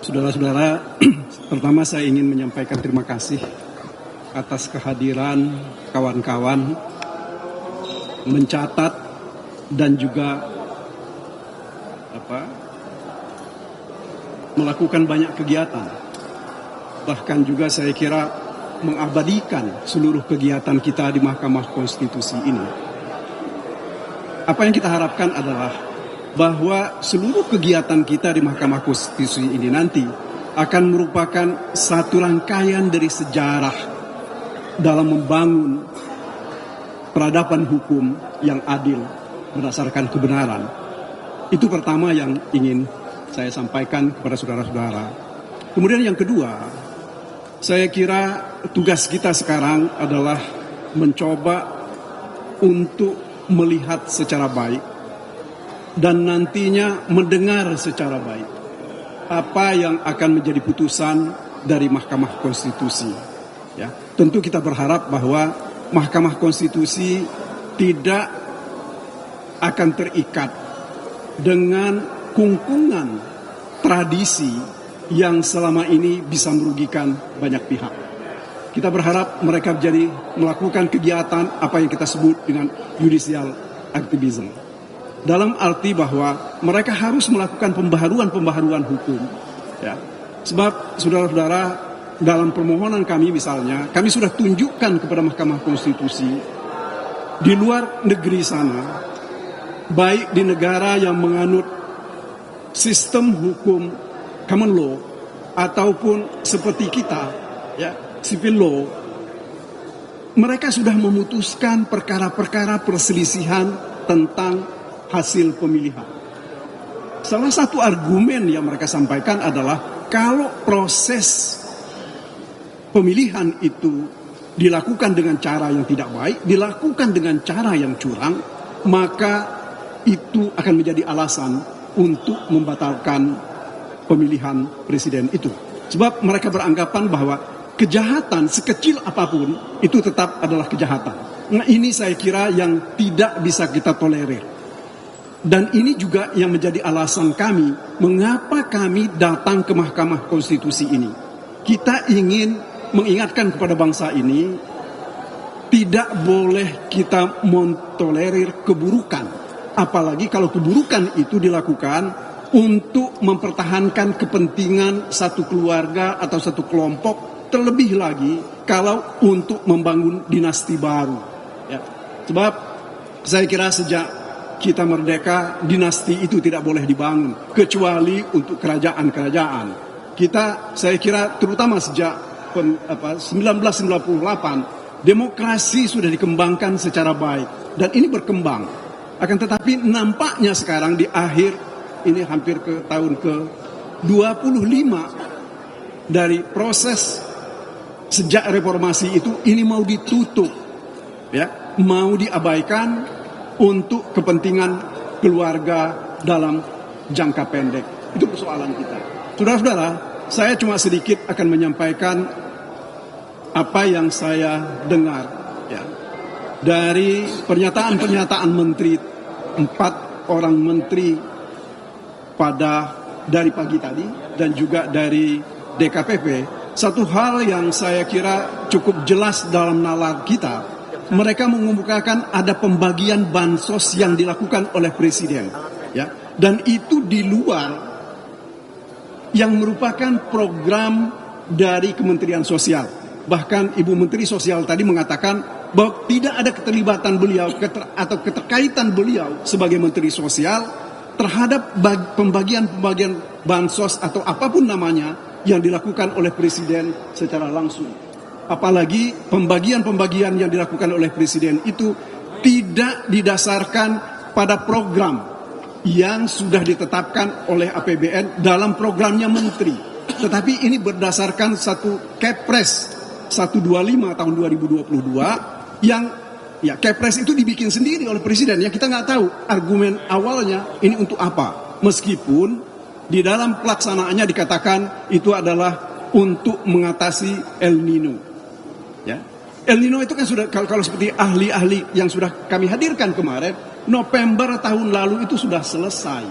Saudara-saudara, pertama saya ingin menyampaikan terima kasih atas kehadiran kawan-kawan mencatat dan juga melakukan banyak kegiatan. Bahkan juga saya kira mengabadikan seluruh kegiatan kita di Mahkamah Konstitusi ini. Apa yang kita harapkan adalah bahwa seluruh kegiatan kita di Mahkamah Konstitusi ini nanti akan merupakan satu rangkaian dari sejarah dalam membangun peradaban hukum yang adil berdasarkan kebenaran. Itu pertama yang ingin saya sampaikan kepada saudara-saudara. Kemudian yang kedua, saya kira tugas kita sekarang adalah mencoba untuk melihat secara baik dan nantinya mendengar secara baik apa yang akan menjadi putusan dari Mahkamah Konstitusi. Ya, tentu kita berharap bahwa Mahkamah Konstitusi tidak akan terikat dengan kungkungan tradisi yang selama ini bisa merugikan banyak pihak. Kita berharap mereka melakukan kegiatan apa yang kita sebut dengan judicial activism. Dalam arti bahwa mereka harus melakukan pembaharuan hukum. Ya. Sebab saudara-saudara, dalam permohonan kami misalnya, kami sudah tunjukkan kepada Mahkamah Konstitusi di luar negeri sana, baik di negara yang menganut sistem hukum common law ataupun seperti kita, ya, civil law, mereka sudah memutuskan perkara-perkara perselisihan tentang hasil pemilihan. Salah satu argumen yang mereka sampaikan adalah kalau proses pemilihan itu dilakukan dengan cara yang tidak baik, dilakukan dengan cara yang curang, maka itu akan menjadi alasan untuk membatalkan pemilihan presiden itu. Sebab mereka beranggapan bahwa kejahatan sekecil apapun itu tetap adalah kejahatan. Nah, ini saya kira yang tidak bisa kita tolerir. Dan ini juga yang menjadi alasan kami mengapa kami datang ke Mahkamah Konstitusi ini. Kita ingin mengingatkan kepada bangsa ini tidak boleh kita mentolerir keburukan. Apalagi kalau keburukan itu dilakukan untuk mempertahankan kepentingan satu keluarga atau satu kelompok, terlebih lagi kalau untuk membangun dinasti baru. Ya. Sebab saya kira sejak kita merdeka, dinasti itu tidak boleh dibangun kecuali untuk kerajaan-kerajaan. Kita, saya kira terutama sejak 1998, demokrasi sudah dikembangkan secara baik dan ini berkembang. Akan tetapi nampaknya sekarang di akhir ini hampir ke tahun ke-25 dari proses sejak reformasi itu, ini mau ditutup, ya, mau diabaikan untuk kepentingan keluarga dalam jangka pendek. Itu persoalan kita. Saudara-saudara, saya cuma sedikit akan menyampaikan apa yang saya dengar, ya, dari pernyataan-pernyataan menteri, 4 orang menteri dari pagi tadi dan juga dari DKPP. Satu hal yang saya kira cukup jelas dalam nalar kita, mereka mengemukakan ada pembagian bansos yang dilakukan oleh presiden, ya, dan itu di luar yang merupakan program dari Kementerian Sosial. Bahkan Ibu Menteri Sosial tadi mengatakan bahwa tidak ada keterlibatan beliau atau keterkaitan beliau sebagai Menteri Sosial terhadap pembagian bansos atau apapun namanya yang dilakukan oleh presiden secara langsung. Apalagi pembagian yang dilakukan oleh presiden itu tidak didasarkan pada program yang sudah ditetapkan oleh APBN dalam programnya menteri. Tetapi ini berdasarkan satu Kepres 125 tahun 2022 yang, ya, Kepres itu dibikin sendiri oleh presiden. Ya, kita nggak tahu argumen awalnya ini untuk apa. Meskipun di dalam pelaksanaannya dikatakan itu adalah untuk mengatasi El Nino. Ya. El Nino itu kan sudah, kalau seperti ahli-ahli yang sudah kami hadirkan kemarin, November tahun lalu itu sudah selesai.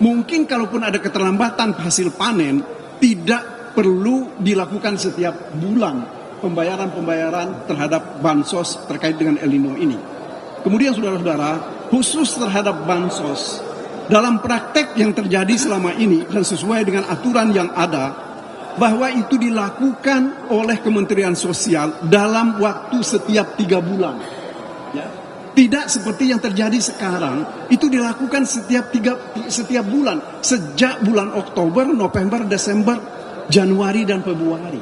Mungkin kalaupun ada keterlambatan hasil panen, tidak perlu dilakukan setiap bulan pembayaran-pembayaran terhadap bansos terkait dengan El Nino ini. Kemudian saudara-saudara, khusus terhadap bansos, dalam praktek yang terjadi selama ini dan sesuai dengan aturan yang ada, bahwa itu dilakukan oleh Kementerian Sosial dalam waktu setiap 3 bulan. Ya. Tidak seperti yang terjadi sekarang, itu dilakukan setiap bulan, sejak bulan Oktober, November, Desember, Januari, dan Februari.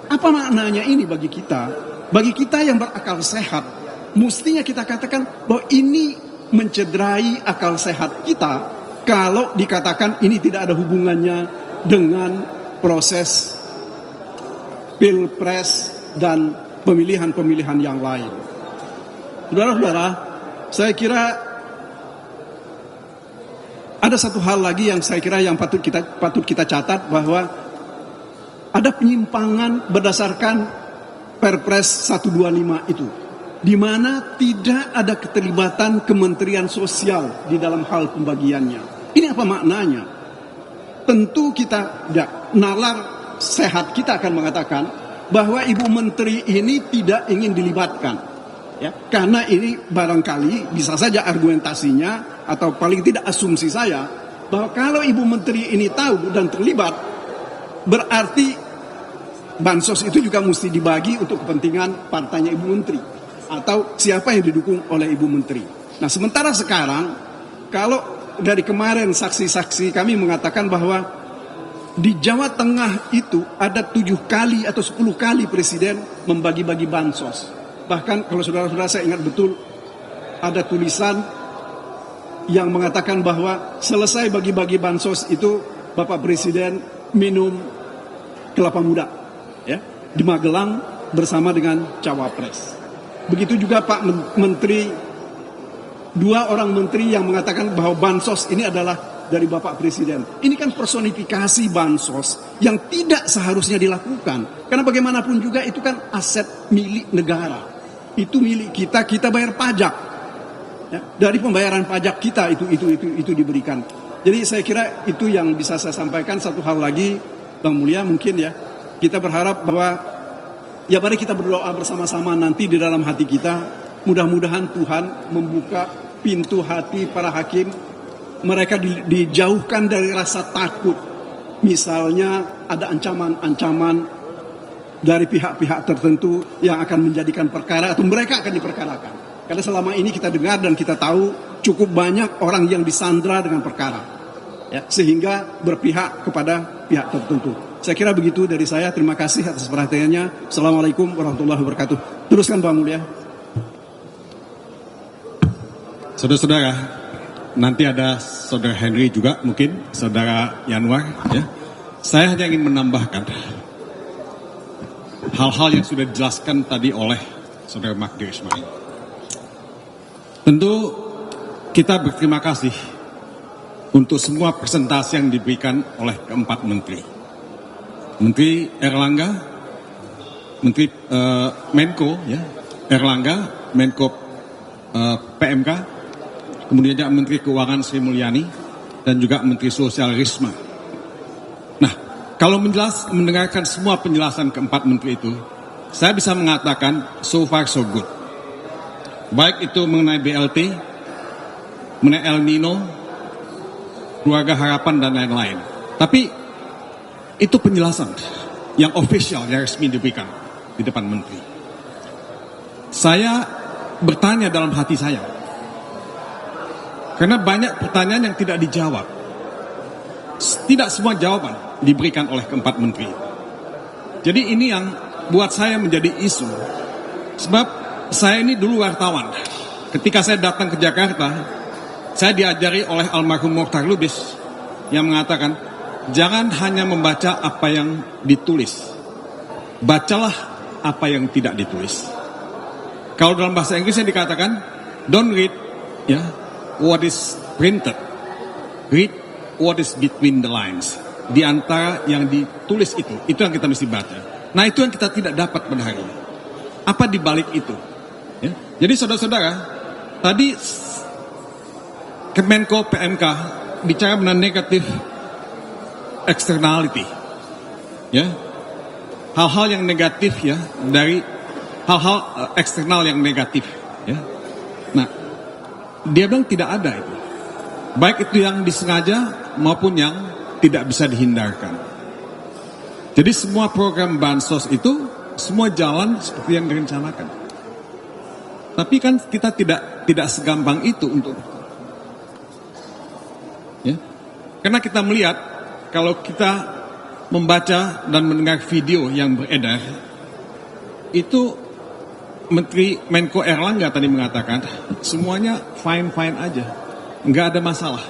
Apa maknanya ini bagi kita? Bagi kita yang berakal sehat, mestinya kita katakan bahwa ini mencederai akal sehat kita kalau dikatakan ini tidak ada hubungannya dengan proses pilpres dan pemilihan-pemilihan yang lain. Saudara-saudara, saya kira ada satu hal lagi yang saya kira yang patut kita catat, bahwa ada penyimpangan berdasarkan Perpres 125 itu, di mana tidak ada keterlibatan Kementerian Sosial di dalam hal pembagiannya. Ini apa maknanya? Tentu kita, nalar sehat kita akan mengatakan bahwa Ibu Menteri ini tidak ingin dilibatkan. Ya, karena ini barangkali bisa saja argumentasinya atau paling tidak asumsi saya bahwa kalau Ibu Menteri ini tahu dan terlibat, berarti bansos itu juga mesti dibagi untuk kepentingan partainya Ibu Menteri atau siapa yang didukung oleh Ibu Menteri. Nah, sementara sekarang kalau dari kemarin saksi-saksi kami mengatakan bahwa di Jawa Tengah itu ada 7 kali atau 10 kali Presiden membagi-bagi bansos. Bahkan kalau saudara-saudara saya ingat betul ada tulisan yang mengatakan bahwa selesai bagi-bagi bansos itu Bapak Presiden minum kelapa muda, ya, di Magelang bersama dengan Cawapres. Begitu juga Pak Menteri, 2 orang menteri yang mengatakan bahwa bansos ini adalah dari Bapak Presiden. Ini kan personifikasi bansos yang tidak seharusnya dilakukan. Karena bagaimanapun juga itu kan aset milik negara. Itu milik kita, kita bayar pajak. Ya, dari pembayaran pajak kita itu diberikan. Jadi saya kira itu yang bisa saya sampaikan. Satu hal lagi, Bang Mulya, mungkin ya, kita berharap bahwa ya mari kita berdoa bersama-sama nanti di dalam hati kita. Mudah-mudahan Tuhan membuka pintu hati para hakim. Mereka dijauhkan dari rasa takut. Misalnya ada ancaman-ancaman dari pihak-pihak tertentu yang akan menjadikan perkara atau mereka akan diperkarakan. Karena selama ini kita dengar dan kita tahu cukup banyak orang yang disandra dengan perkara, ya, sehingga berpihak kepada pihak tertentu. Saya kira begitu dari saya. Terima kasih atas perhatiannya. Assalamualaikum warahmatullahi wabarakatuh. Teruskan Pak Mulya. Saudara-saudara, nanti ada Saudara Henry juga, mungkin Saudara Yanwar. Ya. Saya hanya ingin menambahkan hal-hal yang sudah dijelaskan tadi oleh Saudara Magdir Ismail. Tentu kita berterima kasih untuk semua presentasi yang diberikan oleh keempat menteri. Menteri Erlangga, Menteri Menko, ya, Erlangga, Menko PMK, kemudian juga Menteri Keuangan Sri Mulyani, dan juga Menteri Sosial Risma. Nah, kalau mendengarkan semua penjelasan keempat menteri itu, saya bisa mengatakan so far so good. Baik itu mengenai BLT, mengenai El Nino, keluarga harapan, dan lain-lain. Tapi itu penjelasan yang official, yang resmi diberikan di depan menteri. Saya bertanya dalam hati saya, karena banyak pertanyaan yang tidak dijawab. Tidak semua jawaban diberikan oleh keempat menteri. Jadi ini yang buat saya menjadi isu. Sebab saya ini dulu wartawan. Ketika saya datang ke Jakarta, saya diajari oleh almarhum Mokhtar Lubis yang mengatakan, jangan hanya membaca apa yang ditulis, bacalah apa yang tidak ditulis. Kalau dalam bahasa Inggrisnya dikatakan, don't read ya what is printed, read what is between the lines. Di antara yang ditulis itu yang kita mesti baca. Nah, itu yang kita tidak dapat pada hari ini. Apa di balik itu? Ya. Jadi saudara-saudara, tadi Kemenko PMK bicara mengenai negatif externality, ya, hal-hal yang negatif ya, dari hal-hal eksternal yang negatif ya. Nah, dia bilang tidak ada itu, baik itu yang disengaja maupun yang tidak bisa dihindarkan. Jadi semua program bansos itu semua jalan seperti yang direncanakan. Tapi kan kita tidak segampang itu untuk, ya, karena kita melihat kalau kita membaca dan mendengar video yang beredar, itu Menteri Menko Erlangga tadi mengatakan semuanya fine-fine aja, nggak ada masalah.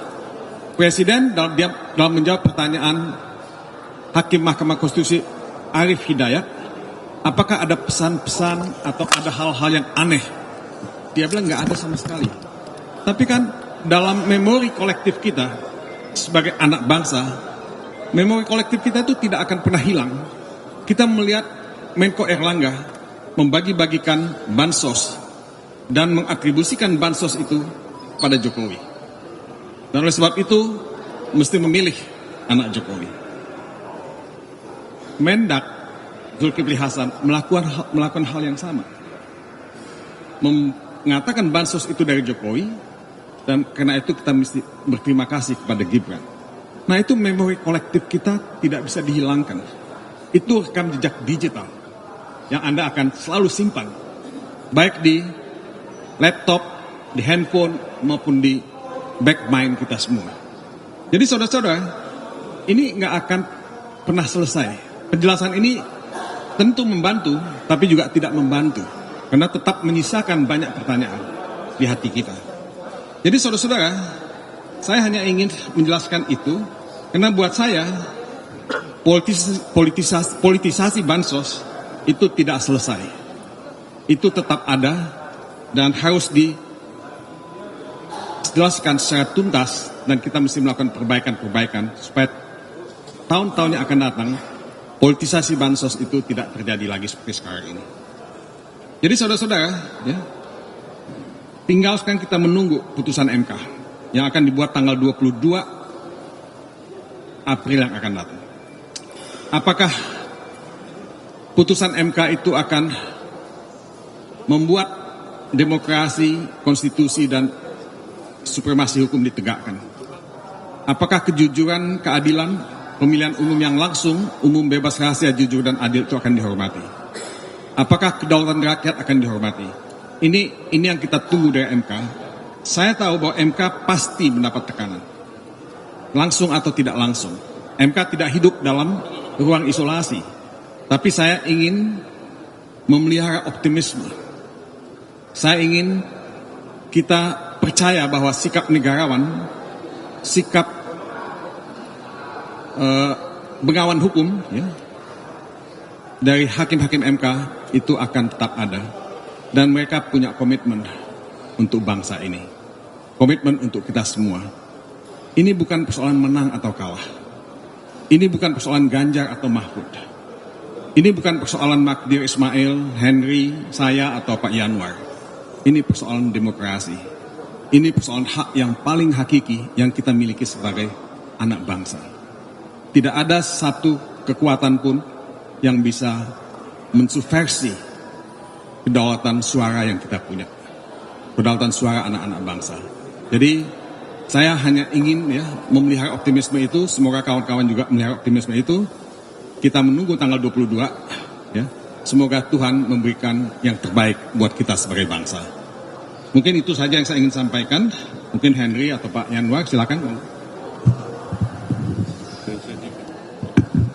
Presiden dalam menjawab pertanyaan Hakim Mahkamah Konstitusi Arief Hidayat, apakah ada pesan-pesan atau ada hal-hal yang aneh? Dia bilang nggak ada sama sekali. Tapi kan dalam memori kolektif kita sebagai anak bangsa, memori kolektif kita itu tidak akan pernah hilang. Kita melihat Menko Erlangga membagi-bagikan bansos dan mengatribusikan bansos itu pada Jokowi. Dan oleh sebab itu mesti memilih anak Jokowi. Mendak Zulkifli Hasan melakukan hal yang sama, mengatakan bansos itu dari Jokowi, dan karena itu kita mesti berterima kasih kepada Gibran. Nah, itu memori kolektif kita tidak bisa dihilangkan. Itu rekam jejak digital yang Anda akan selalu simpan, baik di laptop, di handphone, maupun di back mind kita semua. Jadi saudara-saudara, ini nggak akan pernah selesai. Penjelasan ini tentu membantu, tapi juga tidak membantu, karena tetap menyisakan banyak pertanyaan di hati kita. Jadi saudara-saudara, saya hanya ingin menjelaskan itu, karena buat saya politisasi bansos itu tidak selesai. Itu tetap ada dan harus dijelaskan secara tuntas, dan kita mesti melakukan perbaikan-perbaikan supaya tahun-tahun yang akan datang politisasi bansos itu tidak terjadi lagi seperti sekarang ini. Jadi saudara-saudara, ya, tinggal sekarang kita menunggu putusan MK yang akan dibuat tanggal 22 April yang akan datang. Apakah putusan MK itu akan membuat demokrasi, konstitusi, dan supremasi hukum ditegakkan? Apakah kejujuran, keadilan, pemilihan umum yang langsung, umum, bebas, rahasia, jujur, dan adil itu akan dihormati? Apakah kedaulatan rakyat akan dihormati? Ini yang kita tunggu dari MK. Saya tahu bahwa MK pasti mendapat tekanan, langsung atau tidak langsung. MK tidak hidup dalam ruang isolasi, tapi saya ingin memelihara optimisme. Saya ingin kita percaya bahwa sikap negarawan, sikap bengawan hukum, ya, dari hakim-hakim MK itu akan tetap ada, dan mereka punya komitmen untuk bangsa ini, komitmen untuk kita semua. Ini bukan persoalan menang atau kalah, ini bukan persoalan Ganjar atau Mahfud, ini bukan persoalan Magdir Ismail, Henry, saya atau Pak Yanwar. Ini persoalan demokrasi, ini persoalan hak yang paling hakiki yang kita miliki sebagai anak bangsa. Tidak ada satu kekuatan pun yang bisa mensubversi kedaulatan suara yang kita punya, kedaulatan suara anak-anak bangsa. Jadi saya hanya ingin, ya, memelihara optimisme itu. Semoga kawan-kawan juga memelihara optimisme itu. Kita menunggu tanggal 22, ya. Semoga Tuhan memberikan yang terbaik buat kita sebagai bangsa. Mungkin itu saja yang saya ingin sampaikan. Mungkin Henry atau Pak Yanwar, silakan.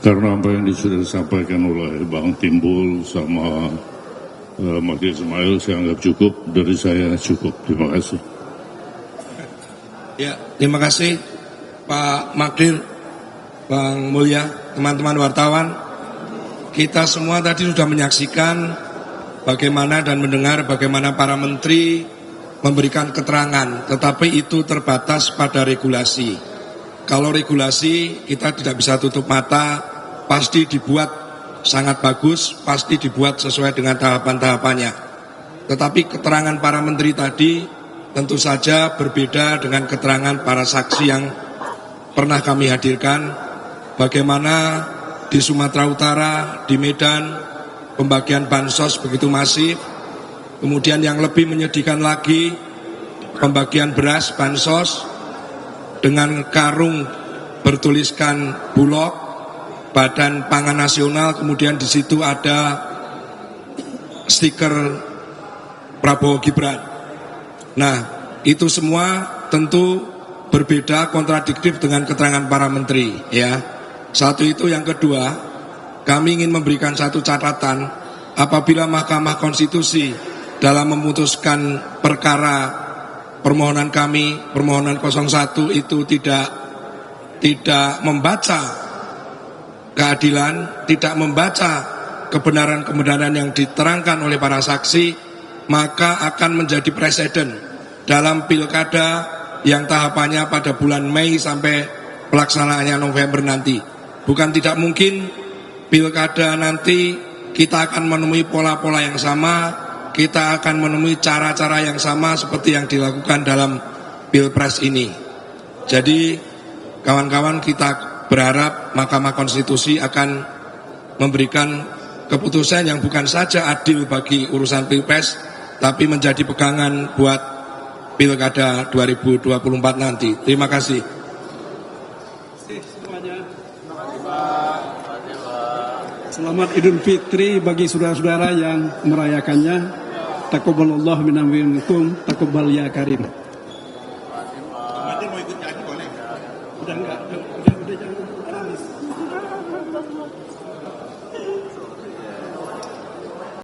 Karena apa yang sudah disampaikan oleh Bang Timbul sama Magdir Ismail, saya anggap cukup. Dari saya cukup. Terima kasih. Ya, terima kasih Pak Magdir, Bang Mulya, teman-teman wartawan. Kita semua tadi sudah menyaksikan bagaimana dan mendengar bagaimana para menteri memberikan keterangan, tetapi itu terbatas pada regulasi. Kalau regulasi kita tidak bisa tutup mata, pasti dibuat sangat bagus, pasti dibuat sesuai dengan tahapan-tahapannya. Tetapi keterangan para menteri tadi tentu saja berbeda dengan keterangan para saksi yang pernah kami hadirkan. Bagaimana di Sumatera Utara, di Medan, pembagian bansos begitu masif. Kemudian yang lebih menyedihkan lagi, pembagian beras bansos dengan karung bertuliskan Bulog, Badan Pangan Nasional, kemudian di situ ada stiker Prabowo Gibran. Nah, itu semua tentu berbeda, kontradiktif dengan keterangan para menteri, ya. Satu itu. Yang kedua, kami ingin memberikan satu catatan, apabila Mahkamah Konstitusi dalam memutuskan perkara permohonan kami, permohonan 01 itu tidak membaca keadilan, tidak membaca kebenaran-kebenaran yang diterangkan oleh para saksi, maka akan menjadi presiden dalam pilkada yang tahapannya pada bulan Mei sampai pelaksanaannya November nanti. Bukan tidak mungkin pilkada nanti kita akan menemui pola-pola yang sama, kita akan menemui cara-cara yang sama seperti yang dilakukan dalam Pilpres ini. Jadi kawan-kawan, kita berharap Mahkamah Konstitusi akan memberikan keputusan yang bukan saja adil bagi urusan Pilpres, tapi menjadi pegangan buat Pilkada 2024 nanti. Terima kasih. Selamat Idul Fitri bagi saudara-saudara yang merayakannya. Taqabbalallahu minna wa minkum, taqabbal ya karim.